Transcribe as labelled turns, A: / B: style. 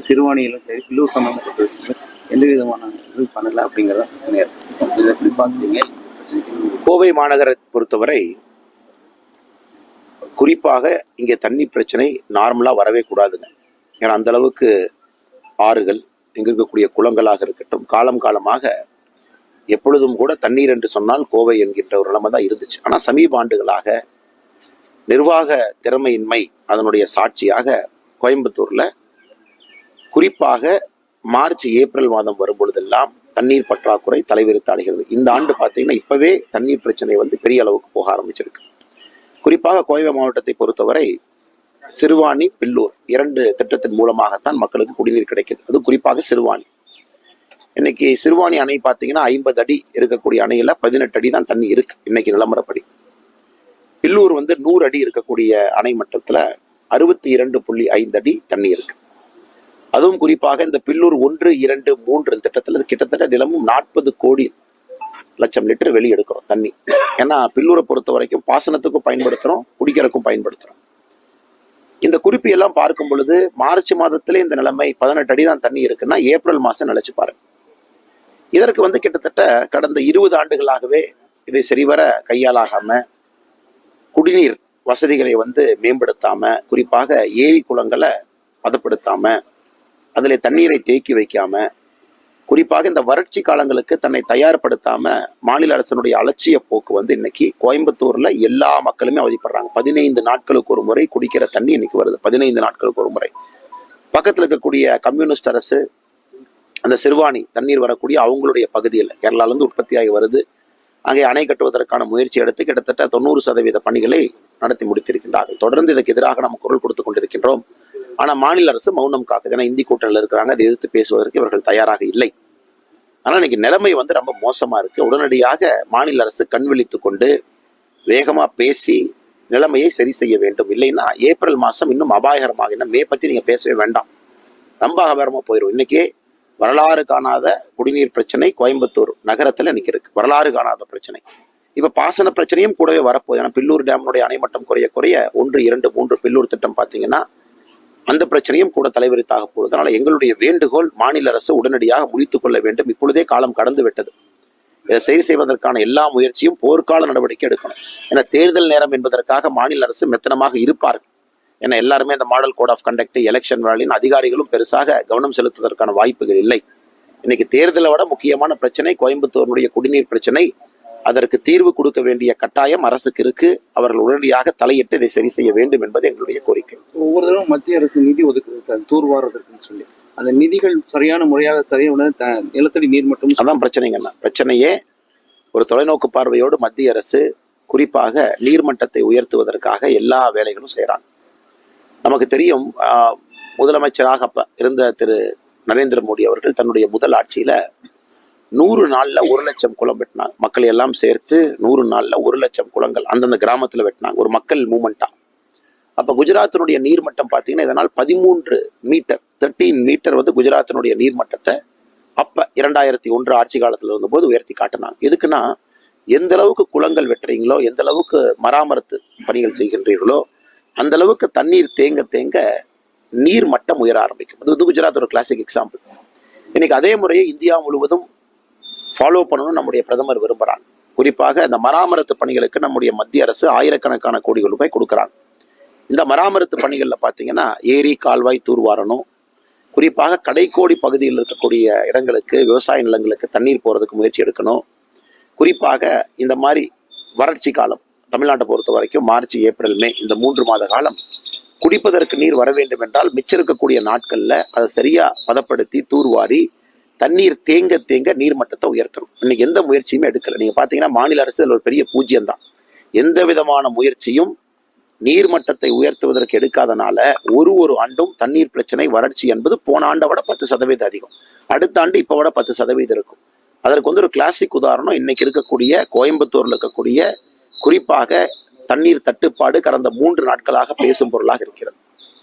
A: சிறுவாணியிலும் சரி பில்லூர் சம்பந்தப்பட்ட எந்த விதமான இது பண்ணல அப்படிங்கிறத பிரச்சனையா இருக்கும். இதை எப்படி பார்க்குறீங்க?
B: கோவை மாநகரை பொறுத்தவரை குறிப்பாக இங்கே தண்ணி பிரச்சனை நார்மலாக வரவே கூடாதுங்க. ஏன்னா அந்த அளவுக்கு ஆறுகள், இங்கே இருக்கக்கூடிய குளங்களாக இருக்கட்டும், காலம் காலமாக எப்பொழுதும் கூட தண்ணீர் என்று சொன்னால் கோவை என்கின்ற ஒரு நிலைமை தான் இருந்துச்சு. ஆனால் சமீப ஆண்டுகளாக நிர்வாக திறமையின்மை அதனுடைய சாட்சியாக கோயம்புத்தூரில் குறிப்பாக மார்ச் ஏப்ரல் மாதம் வரும்பொழுதெல்லாம் தண்ணீர் பற்றாக்குறை தலைவிரித்து அடைகிறது. இந்த ஆண்டு பார்த்தீங்கன்னா இப்போவே தண்ணீர் பிரச்சனை பெரிய அளவுக்கு போக ஆரம்பிச்சிருக்கு. குறிப்பாக கோவை மாவட்டத்தை பொறுத்தவரை சிறுவாணி, பில்லூர் 2 திட்டத்தின் மூலமாகத்தான் மக்களுக்கு குடிநீர் கிடைக்குது. அது குறிப்பாக சிறுவாணி. இன்னைக்கு சிறுவாணி அணை பார்த்தீங்கன்னா 50 அடி இருக்கக்கூடிய அணையில 18 அடி தான் தண்ணி இருக்கு இன்னைக்கு நிலமரப்படி. பில்லூர் 100 அடி இருக்கக்கூடிய அணை மட்டத்துல 62.5 அடி தண்ணி இருக்கு. அதுவும் குறிப்பாக இந்த பில்லூர் 1, 2, 3 திட்டத்தில் கிட்டத்தட்ட தினமும் 40 கோடி லட்சம் லிட்டர் வெளியெடுக்கிறோம் தண்ணி. ஏன்னா பில்லூரை பொறுத்த வரைக்கும் பாசனத்துக்கும் பயன்படுத்துறோம், குடிக்கிறதுக்கும் பயன்படுத்துறோம். இந்த குறிப்பையெல்லாம் பார்க்கும் பொழுது மார்ச் மாதத்துல இந்த நிலைமை 18 அடி தான் தண்ணி இருக்குன்னா ஏப்ரல் மாசம் நினைச்சு பாருங்க. இதற்கு கிட்டத்தட்ட கடந்த 20 ஆண்டுகளாகவே இதை சரிவர கையாளாகாம, குடிநீர் வசதிகளை மேம்படுத்தாம, குறிப்பாக ஏரி குளங்களை பதப்படுத்தாம, அதில் தண்ணீரை தேக்கி வைக்காம, குறிப்பாக இந்த வறட்சி காலங்களுக்கு தன்னை தயார்படுத்தாம மாநில அரசனுடைய அலட்சிய போக்கு இன்னைக்கு கோயம்புத்தூர்ல எல்லா மக்களுமே அவதிப்படுறாங்க. 15 நாட்களுக்கு ஒரு முறை குடிக்கிற தண்ணி இன்னைக்கு வருது. 15 நாட்களுக்கு ஒரு முறை. பக்கத்தில் இருக்கக்கூடிய கம்யூனிஸ்ட் அரசு அந்த சிறுவாணி தண்ணீர் வரக்கூடிய அவங்களுடைய பகுதியில் கேரளாவிலிருந்து உற்பத்தியாகி வருது. அங்கே அணை கட்டுவதற்கான முயற்சி எடுத்து கிட்டத்தட்ட 90% பணிகளை நடத்தி முடித்திருக்கின்றார்கள். தொடர்ந்து இதுக்கு எதிராக நம்ம குரல் கொடுத்து கொண்டிருக்கின்றோம். ஆனால் மாநில அரசு மௌனம் காக்குது. ஏன்னா இந்தி கூட்டணியில் இருக்கிறாங்க, அதை எதிர்த்து பேசுவதற்கு இவர்கள் தயாராக இல்லை. ஆனால் இன்னைக்கு நிலைமை ரொம்ப மோசமா இருக்கு. உடனடியாக மாநில அரசு கண் விழித்து கொண்டு வேகமா பேசி நிலைமையை சரி செய்ய வேண்டும். இல்லைன்னா ஏப்ரல் மாதம் இன்னும் அபாயகரமாக, இன்னும் மே பற்றி நீங்க பேசவே வேண்டாம், ரொம்ப அபாயகரமா போயிடும். இன்னைக்கே வரலாறு காணாத குடிநீர் பிரச்சனை கோயம்புத்தூர் நகரத்துல இன்னைக்கு இருக்கு. வரலாறு காணாத பிரச்சனை. இப்ப பாசன பிரச்சனையும் கூடவே வரப்போகுது. ஏன்னா பில்லூர் டேமுடைய அணைமட்டம் குறைய 1, 2, 3 பில்லூர் திட்டம் பார்த்தீங்கன்னா அந்த பிரச்சனையும் கூட தலைவிரித்தாக போகுது. அதனால எங்களுடைய வேண்டுகோள், மாநில அரசு உடனடியாக முடித்துக் கொள்ள வேண்டும். இப்பொழுதே காலம் கடந்து விட்டது. இதை சரி செய்வதற்கான எல்லா முயற்சியும் போர்க்கால நடவடிக்கை எடுக்கணும். ஏன்னா தேர்தல் நேரம் என்பதற்காக மாநில அரசு மெத்தனமாக இருப்பார்கள். ஏன்னா எல்லாருமே இந்த model code of conduct, election வேலையின் அதிகாரிகளும் பெருசாக கவனம் செலுத்துவதற்கான வாய்ப்புகள் இல்லை. இன்னைக்கு தேர்தலை விட முக்கியமான பிரச்சனை கோயம்புத்தூருடைய குடிநீர் பிரச்சனை. அதற்கு தீர்வு கொடுக்க வேண்டிய கட்டாயம் அரசுக்கு இருக்கு. அவர்கள் உடனடியாக தலையிட்டு இதை சரி செய்ய வேண்டும் என்பது எங்களுடைய கோரிக்கை.
A: ஒவ்வொரு தடவை மத்திய அரசு நிதி ஒதுக்குது சார் தூர்வாரதற்குன்னு சொல்லி. அந்த நிதிகள் சரியான முறையாக நிலத்தடி நீர் மட்டும்
B: அதான் பிரச்சனைங்கண்ணா. பிரச்சனையே ஒரு தொலைநோக்கு பார்வையோடு மத்திய அரசு குறிப்பாக நீர்மட்டத்தை உயர்த்துவதற்காக எல்லா வேலைகளும் செய்யறாங்க. நமக்கு தெரியும், முதலமைச்சராக அப்ப இருந்த திரு நரேந்திர மோடி அவர்கள் தன்னுடைய முதல் ஆட்சியில 100 நாள்ல 1 லட்சம் குளம் வெட்டினாங்க. மக்களை எல்லாம் சேர்த்து 100 நாள்ல 1 லட்சம் குளங்கள் அந்தந்த கிராமத்துல வெட்டினாங்க. ஒரு மக்கள் மூமெண்டா. அப்ப குஜராத்தினுடைய நீர்மட்டம் பார்த்தீங்கன்னா இதனால் 13 மீட்டர் 13 மீட்டர் குஜராத்தினுடைய நீர்மட்டத்தை அப்ப 2001 ஆட்சி காலத்துல இருந்தபோது உயர்த்தி காட்டினாங்க. எதுக்குன்னா எந்த அளவுக்கு குளங்கள் வெட்டுறீங்களோ, எந்த அளவுக்கு மராமத்து பணிகள் செய்கின்றீர்களோ, அந்த அளவுக்கு தண்ணீர் தேங்க தேங்க நீர் மட்டம் உயர ஆரம்பிக்கும். அது குஜராத் ஒரு கிளாசிக் எக்ஸாம்பிள். இன்னைக்கு அதே முறையை இந்தியா முழுவதும் ஃபாலோ பண்ணணும் நம்முடைய பிரதமர் விரும்புகிறாங்க. குறிப்பாக இந்த மராமத்து பணிகளுக்கு நம்முடைய மத்திய அரசு ஆயிரக்கணக்கான கோடிகள் ரூபாய் கொடுக்குறாங்க. இந்த மராமத்து பணிகளில் பார்த்தீங்கன்னா ஏரி கால்வாய் தூர்வாரணும். குறிப்பாக கடைக்கோடி பகுதியில் இருக்கக்கூடிய இடங்களுக்கு, விவசாய நிலங்களுக்கு தண்ணீர் போகிறதுக்கு முயற்சி எடுக்கணும். குறிப்பாக இந்த மாதிரி வறட்சி காலம் தமிழ்நாட்டை பொறுத்த வரைக்கும் மார்ச், ஏப்ரல், மே இந்த 3 மாத காலம் குடிப்பதற்கு நீர் வர வேண்டும் என்றால் மிச்சம் இருக்கக்கூடிய நாட்கள்ல அதை சரியா பதப்படுத்தி தூர்வாரி தண்ணீர் தேங்க தேங்க நீர்மட்டத்தை உயர்த்தணும். இன்னைக்கு எந்த முயற்சியுமே எடுக்கல. நீங்க பாத்தீங்கன்னா மாநில அரசு ஒரு பெரிய பூஜ்யம் தான். எந்த விதமான முயற்சியும் நீர்மட்டத்தை உயர்த்துவதற்கு எடுக்காதனால ஒரு ஆண்டும் தண்ணீர் பிரச்சனை, வறட்சி என்பது போன ஆண்டை விட 10% அதிகம். அடுத்த ஆண்டு இப்ப விட 10% இருக்கும். அதற்கு ஒரு கிளாசிக் உதாரணம் இன்னைக்கு இருக்கக்கூடிய கோயம்புத்தூர்ல இருக்கக்கூடிய குறிப்பாக தண்ணீர் தட்டுப்பாடு கடந்த 3 நாட்களாக பேசும் பொருளாக இருக்கிறது.